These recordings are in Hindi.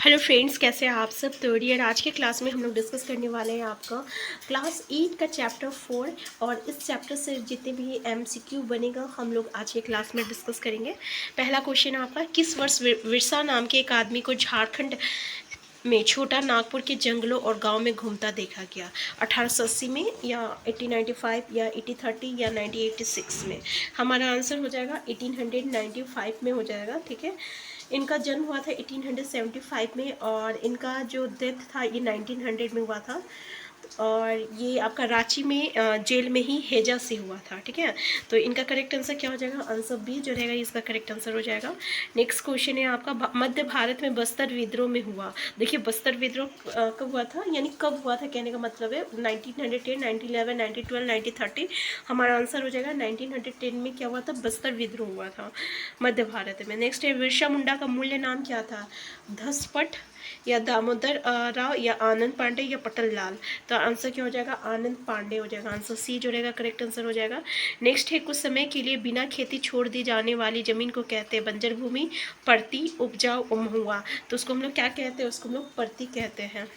हेलो फ्रेंड्स, कैसे हैं आप सब। तो डियर, आज के क्लास में हम लोग डिस्कस करने वाले हैं आपका क्लास 8 का चैप्टर 4। और इस चैप्टर से जितने भी एमसीक्यू बनेगा हम लोग आज के क्लास में डिस्कस करेंगे। पहला क्वेश्चन आपका, किस वर्ष विरसा नाम के एक आदमी को झारखंड में छोटा नागपुर के जंगलों और गांव में घूमता देखा गया? 1880 में, या 1895, या 1830, या 1986 में? हमारा आंसर हो जाएगा 1895 में हो जाएगा। ठीक है, इनका जन्म हुआ था 1875 में और इनका जो डेथ था ये 1900 में हुआ था। और ये आपका रांची में जेल में ही हेजा से हुआ था। ठीक है, तो इनका करेक्ट आंसर क्या हो जाएगा? आंसर बी जो रहेगा इसका करेक्ट आंसर हो जाएगा। नेक्स्ट क्वेश्चन है आपका, मध्य भारत में बस्तर विद्रोह में हुआ। देखिए, बस्तर विद्रोह कब हुआ था, यानी कब हुआ था कहने का मतलब है 1910, 1911, 1912, 1930। हमारा आंसर हो जाएगा 1910 में क्या हुआ था? बस्तर विद्रोह हुआ था मध्य भारत में। नेक्स्ट है, बिरसा मुंडा का मूल्य नाम क्या था? धसपट, या दामोदर राव, या आनंद पांडे, या पटल लाल? तो आंसर क्या हो जाएगा? आनंद पांडे हो जाएगा। आंसर सी जो रहेगा करेक्ट आंसर हो जाएगा। नेक्स्ट है, कुछ समय के लिए बिना खेती छोड़ दी जाने वाली जमीन को कहते हैं बंजर भूमि, परती, उपजाऊ, महुआ। तो उसको हम लोग क्या कहते हैं? उसको हम लोग परती कहते हैं।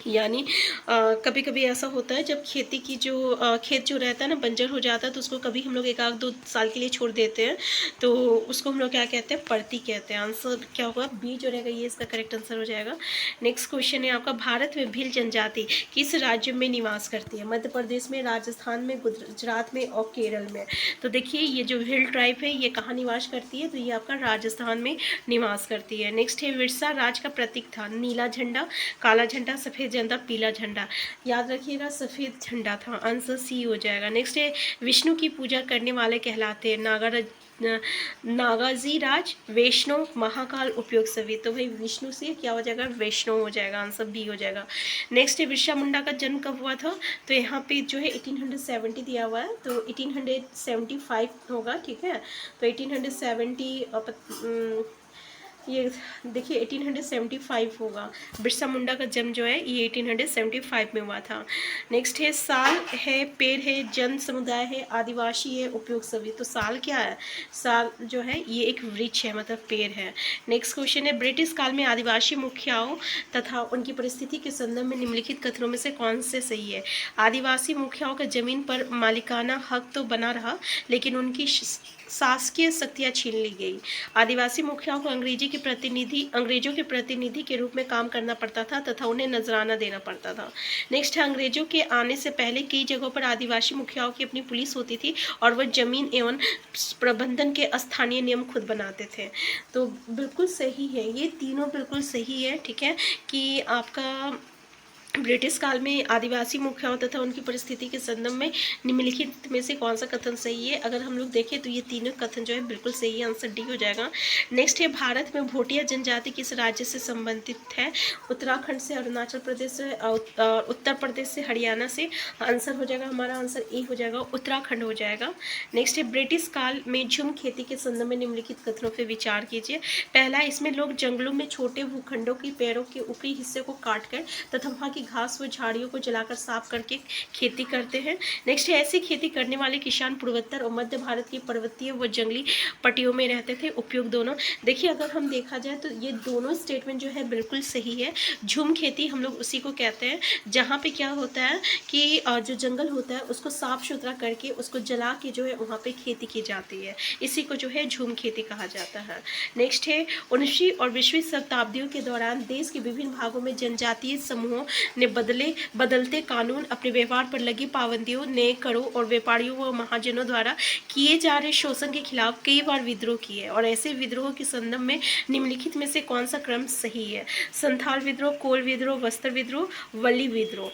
यानी कभी कभी ऐसा होता है जब खेती की जो खेत जो रहता है ना बंजर हो जाता है, तो उसको कभी हम लोग 1-2 साल के लिए छोड़ देते हैं, तो उसको हम लोग क्या कहते हैं? परती कहते हैं। आंसर क्या होगा? बी जो रहेगा ये इसका करेक्ट आंसर हो जाएगा। नेक्स्ट क्वेश्चन है आपका, भारत में भील जनजाति किस राज्य में निवास करती है? मध्य प्रदेश में, राजस्थान में, गुजरात में, और केरल में? तो देखिए, ये जो भील ट्राइब है ये कहाँ निवास करती है? तो ये आपका राजस्थान में निवास करती है। नेक्स्ट है, विरसा राज का प्रतीक था? नीला झंडा, काला झंडा, सफ़ेद झंडा, पीला झंडा? याद रखिएगा सफ़ेद झंडा था। आंसर सी हो जाएगा। नेक्स्ट है, विष्णु की पूजा करने वाले कहलाते हैं नागाजी राज, वैष्णव, महाकाल, उपयोग सभी? तो भाई विष्णु से क्या हो जाएगा? वैष्णव हो जाएगा। आंसर बी हो जाएगा। नेक्स्ट है, बिरसा मुंडा का जन्म कब हुआ था? तो यहाँ पे जो है 1870 दिया हुआ है, तो 1875 होगा। ठीक है, तो 1870 ये देखिए 1875 होगा। बिरसा मुंडा का जन्म जो है ये 1875 में हुआ था। नेक्स्ट है, साल है, पेड़ है, जन समुदाय है, आदिवासी है, उपयोग सभी? तो साल क्या है? साल जो है ये एक वृक्ष है, मतलब पेड़ है। नेक्स्ट क्वेश्चन है, ब्रिटिश काल में आदिवासी मुखियाओं तथा उनकी परिस्थिति के संदर्भ में निम्नलिखित कथनों में से कौन से सही है? आदिवासी मुखियाओं का जमीन पर मालिकाना हक तो बना रहा, लेकिन उनकी शासकीय शक्तियाँ छीन ली गई। आदिवासी मुखियाओं को अंग्रेजों के प्रतिनिधि के रूप में काम करना पड़ता था तथा उन्हें नजराना देना पड़ता था। नेक्स्ट है, अंग्रेजों के आने से पहले कई जगहों पर आदिवासी मुखियाओं की अपनी पुलिस होती थी और वह जमीन एवं प्रबंधन के स्थानीय नियम खुद बनाते थे। तो बिल्कुल सही है, ये तीनों बिल्कुल सही है। ठीक है, कि आपका ब्रिटिश काल में आदिवासी मुखियाओं तथा उनकी परिस्थिति के संदर्भ में निम्नलिखित में से कौन सा कथन सही है? अगर हम लोग देखें तो ये तीनों कथन जो है बिल्कुल सही है। आंसर डी हो जाएगा। नेक्स्ट है, भारत में भोटिया जनजाति किस राज्य से संबंधित है? उत्तराखंड से, अरुणाचल प्रदेश से, उत्तर प्रदेश से, हरियाणा से? आंसर हो जाएगा, हमारा आंसर ए हो जाएगा, उत्तराखंड हो जाएगा। नेक्स्ट है, ब्रिटिश काल में झुम खेती के संदर्भ में निम्नलिखित कथनों पर विचार कीजिए। पहला, इसमें लोग जंगलों में छोटे भूखंडों की पेड़ों के ऊपरी हिस्से को काटकर तथा वहाँ की घास व झाड़ियों को जलाकर साफ करके खेती करते हैं। नेक्स्ट है, ऐसी खेती करने वाले किसान पूर्वोत्तर और मध्य भारत की पर्वतीय व जंगली पट्टियों में रहते थे। उपयोग दोनों? देखिए, अगर हम देखा जाए तो ये दोनों स्टेटमेंट जो है बिल्कुल सही है। झूम खेती हम लोग उसी को कहते हैं जहाँ पे क्या होता है कि जो जंगल होता है उसको साफ सुथरा करके उसको जला के जो है वहाँ पे खेती की जाती है, इसी को जो है झूम खेती कहा जाता है। नेक्स्ट है, 19वीं और 20वीं शताब्दियों के दौरान देश के विभिन्न भागों में जनजातीय समूहों ने बदलते कानून, अपने व्यवहार पर लगी पाबंदियों, नए करों और व्यापारियों व महाजनों द्वारा किए जा रहे शोषण के खिलाफ कई बार विद्रोह किए। और ऐसे विद्रोह के संदर्भ में निम्नलिखित में से कौन सा क्रम सही है? संथाल विद्रोह, कोल विद्रोह, वस्त्र विद्रोह, वली विद्रोह?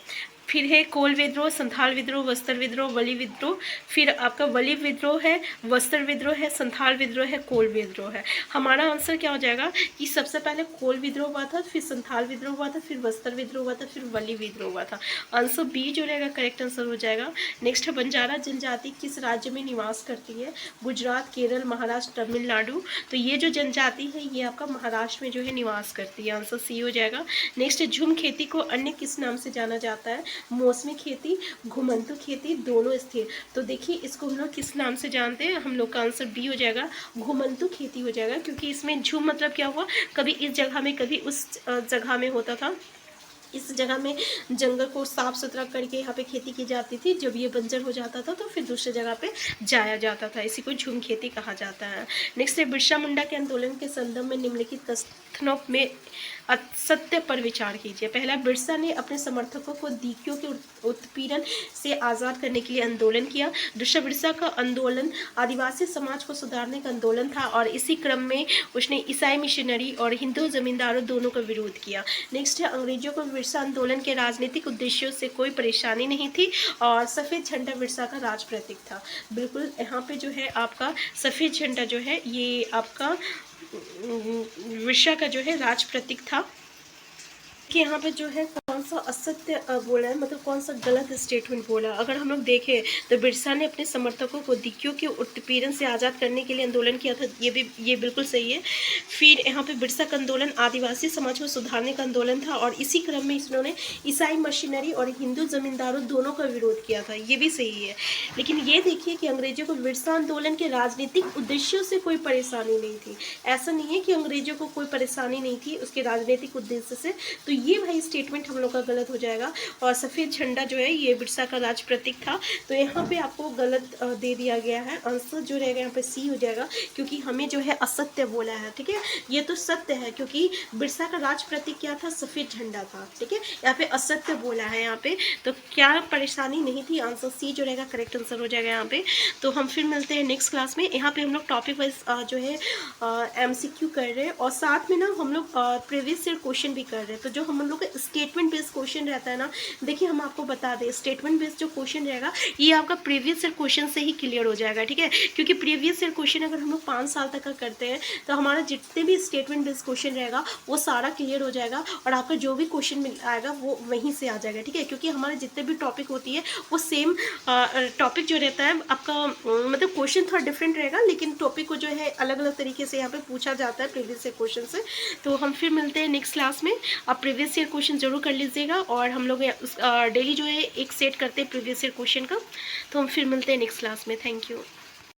फिर है कोल विद्रोह, संथाल विद्रोह, वस्त्र विद्रोह, वली विद्रोह। फिर आपका वली विद्रोह है, वस्त्र विद्रोह है, संथाल विद्रोह है, कोल विद्रोह है। हमारा आंसर क्या हो जाएगा कि सबसे पहले कोल विद्रोह हुआ था, फिर संथाल विद्रोह हुआ था, फिर वस्त्र विद्रोह हुआ था, फिर वली विद्रोह हुआ था। आंसर बी जो रहेगा करेक्ट आंसर हो जाएगा। नेक्स्ट है, बंजारा जनजाति किस राज्य में निवास करती है? गुजरात, केरल, महाराष्ट्र, तमिलनाडु? तो ये जो जनजाति है ये आपका महाराष्ट्र में जो है निवास करती है। आंसर सी हो जाएगा। नेक्स्ट है, झूम खेती को अन्य किस नाम से जाना जाता है? मौसमी खेती, घुमंतु खेती, दोनों स्थिर। तो देखिए इसको हम लोग किस नाम से जानते हैं, हम लोग का आंसर बी हो जाएगा, घुमंतु खेती हो जाएगा, क्योंकि इसमें झूम मतलब क्या हुआ, कभी इस जगह में कभी उस जगह में होता था। इस जगह में जंगल को साफ सुथरा करके यहाँ पे खेती की जाती थी, जब ये बंजर हो जाता था तो फिर दूसरी जगह पे जाया जाता था, इसी को झूम खेती कहा जाता है। नेक्स्ट है, बिरसा मुंडा के आंदोलन के संदर्भ में निम्नलिखित कथनों में असत्य पर विचार कीजिए। पहला, बिरसा ने अपने समर्थकों को दीकियों के उत्पीड़न से आज़ाद करने के लिए आंदोलन किया। दूसरा, बिरसा का आंदोलन आदिवासी समाज को सुधारने का आंदोलन था और इसी क्रम में उसने ईसाई मिशनरी और हिंदू जमींदारों दोनों का विरोध किया। नेक्स्ट है, अंग्रेजों को बिरसा आंदोलन के राजनीतिक उद्देश्यों से कोई परेशानी नहीं थी और सफ़ेद झंडा बिरसा का राज प्रतीक था। बिल्कुल यहाँ पे जो है आपका सफ़ेद झंडा जो है ये आपका बिरसा का जो है राज प्रतीक था। कि यहाँ पे जो है कौन सा असत्य बोला है, मतलब कौन सा गलत स्टेटमेंट बोला। अगर हम लोग देखें तो बिरसा ने अपने समर्थकों को दीकियों के उत्पीड़न से आज़ाद करने के लिए आंदोलन किया था, ये बिल्कुल सही है। फिर यहाँ पे बिरसा का आंदोलन आदिवासी समाज को सुधारने का आंदोलन था और इसी क्रम में इन्होंने ईसाई मशीनरी और हिंदू जमींदारों दोनों का विरोध किया था, ये भी सही है। लेकिन ये देखिए कि अंग्रेजों को बिरसा आंदोलन के राजनीतिक उद्देश्यों से कोई परेशानी नहीं थी। ऐसा नहीं है कि अंग्रेजों को कोई परेशानी नहीं थी उसके राजनीतिक उद्देश्य से, तो ये भाई स्टेटमेंट हम लोग का गलत हो जाएगा। और सफ़ेद झंडा जो है ये बिरसा का राज प्रतीक था, तो यहाँ पे आपको गलत दे दिया गया है। आंसर जो रहेगा यहाँ पे सी हो जाएगा, क्योंकि हमें जो है असत्य बोला है। ठीक है, ये तो सत्य है क्योंकि बिरसा का राज प्रतीक क्या था, सफ़ेद झंडा था। ठीक है, यहाँ पे असत्य बोला है यहाँ पे, तो क्या परेशानी नहीं थी, आंसर सी जो रहेगा करेक्ट आंसर हो जाएगा यहाँ पे। तो हम फिर मिलते हैं नेक्स्ट क्लास में। यहाँ पे हम लोग टॉपिक वाइज जो है MCQ कर रहे हैं और साथ में ना हम लोग प्रीवियस ईयर क्वेश्चन भी कर रहे हैं। तो जो हम लोग का स्टेटमेंट बेस्ड क्वेश्चन रहता है ना, देखिए हम आपको बता दें स्टेटमेंट बेस्ड जो क्वेश्चन रहेगा ये आपका प्रीवियस ईयर क्वेश्चन से ही क्लियर हो जाएगा। ठीक है, क्योंकि प्रीवियस ईयर क्वेश्चन अगर हम लोग 5 साल तक का करते हैं तो हमारा जितने भी स्टेटमेंट बेस्ड क्वेश्चन रहेगा वो सारा क्लियर हो जाएगा और आपका जो भी क्वेश्चन मिल आएगा वो वहीं से आ जाएगा। ठीक है, क्योंकि हमारे जितने भी टॉपिक होती है वो सेम टॉपिक जो रहता है आपका, मतलब क्वेश्चन थोड़ा डिफरेंट रहेगा लेकिन टॉपिक को जो है अलग अलग तरीके से यहाँ पे पूछा जाता है प्रीवियस ईयर क्वेश्चन से। तो हम फिर मिलते हैं नेक्स्ट क्लास में। आप प्रीवियस ईयर क्वेश्चन जरूर कर लीजिएगा और हम लोग डेली जो है एक सेट करते हैं प्रीवियस ईयर क्वेश्चन का। तो हम फिर मिलते हैं नेक्स्ट क्लास में। Thank you.